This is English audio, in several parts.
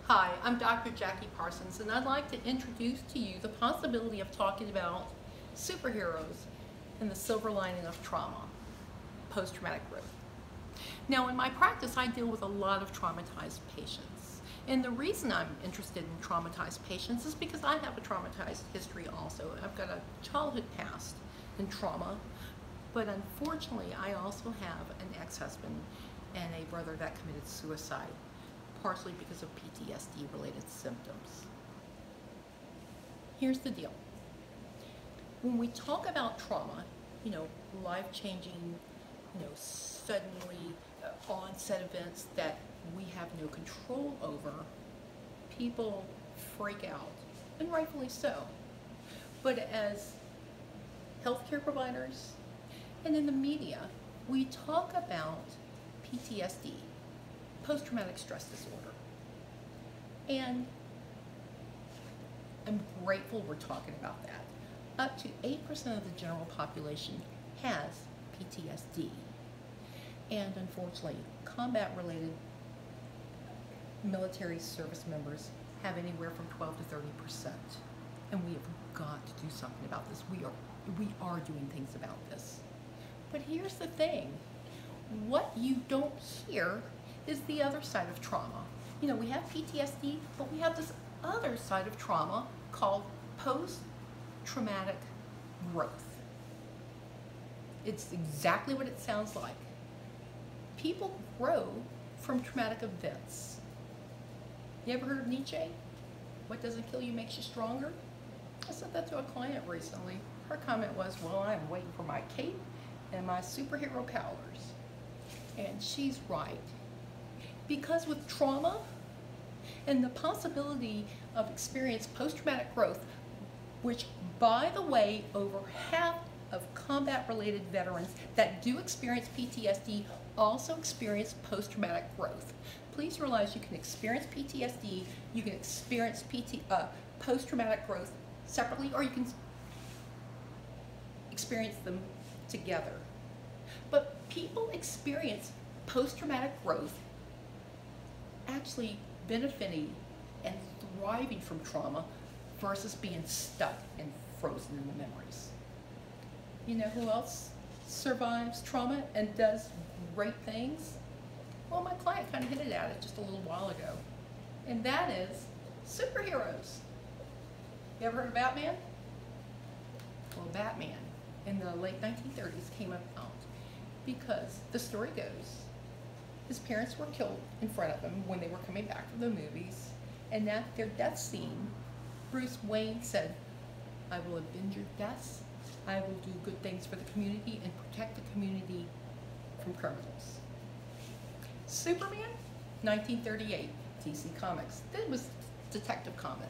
Hi, I'm Dr. Jackie Parsons, and I'd like to introduce to you the possibility of talking about superheroes and the silver lining of trauma, post-traumatic growth. Now, in my practice, I deal with a lot of traumatized patients. And the reason I'm interested in traumatized patients is because I have a traumatized history also. I've got a childhood past in trauma, but unfortunately, I also have an ex-husband and a brother that committed suicide, partially because of PTSD-related symptoms. Here's the deal. When we talk about trauma, life-changing, suddenly onset events that we have no control over, people freak out, and rightfully so. But as healthcare providers and in the media, we talk about PTSD, post-traumatic stress disorder. And I'm grateful we're talking about that. Up to 8% of the general population has PTSD. And unfortunately, combat-related military service members have anywhere from 12 to 30%. And we have got to do something about this. We are doing things about this. But here's the thing. What you don't hear is the other side of trauma. We have PTSD, but we have this other side of trauma called post-traumatic growth. It's exactly what it sounds like. People grow from traumatic events. You ever heard of Nietzsche? What doesn't kill you makes you stronger? I said that to a client recently. Her comment was, well, I'm waiting for my cape and my superhero powers. And she's right. Because with trauma and the possibility of experiencing post-traumatic growth, which, by the way, over half of combat-related veterans that do experience PTSD also experience post-traumatic growth. Please realize you can experience PTSD, you can experience post-traumatic growth separately, or you can experience them together. But people experience post-traumatic growth actually benefiting and thriving from trauma versus being stuck and frozen in the memories. You know who else survives trauma and does great things? Well, my client kind of hinted at it just a little while ago, and that is superheroes. You ever heard of Batman? Well, Batman in the late 1930s came about because the story goes, his parents were killed in front of him when they were coming back from the movies, and at their death scene, Bruce Wayne said, I will avenge your deaths, I will do good things for the community and protect the community from criminals. Superman, 1938, DC Comics. That was Detective Comics.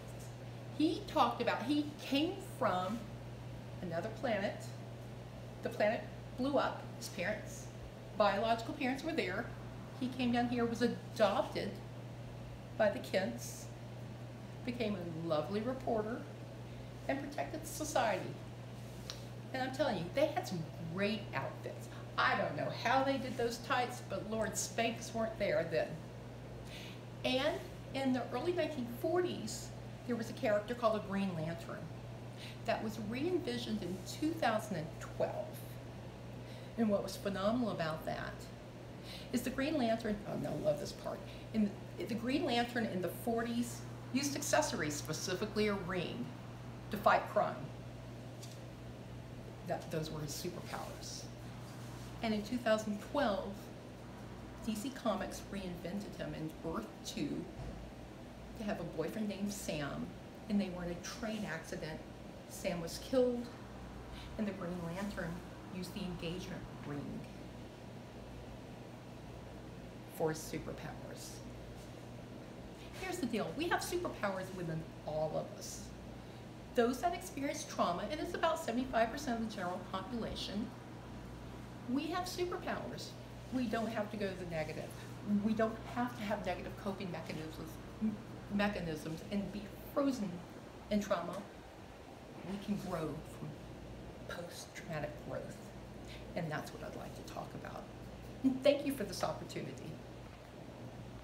He talked about, he came from another planet. The planet blew up, his parents, biological parents were there. He came down here, was adopted by the Kents, became a lovely reporter, and protected society. And I'm telling you, they had some great outfits. I don't know how they did those tights, but Lord, Spanx weren't there then. And in the early 1940s, there was a character called the Green Lantern that was re-envisioned in 2012. And what was phenomenal about that is the Green Lantern, oh no, I love this part. The Green Lantern in the 40s used accessories, specifically a ring, to fight crime. Those were his superpowers. And in 2012, DC Comics reinvented him in Earth 2 to have a boyfriend named Sam, and they were in a train accident. Sam was killed, and the Green Lantern used the engagement ring for his superpowers. Here's the deal. We have superpowers within all of us. Those that experience trauma, and it's about 75% of the general population, we have superpowers. We don't have to go to the negative. We don't have to have negative coping mechanisms and be frozen in trauma. We can grow from post-traumatic growth. And that's what I'd like to talk about. And thank you for this opportunity.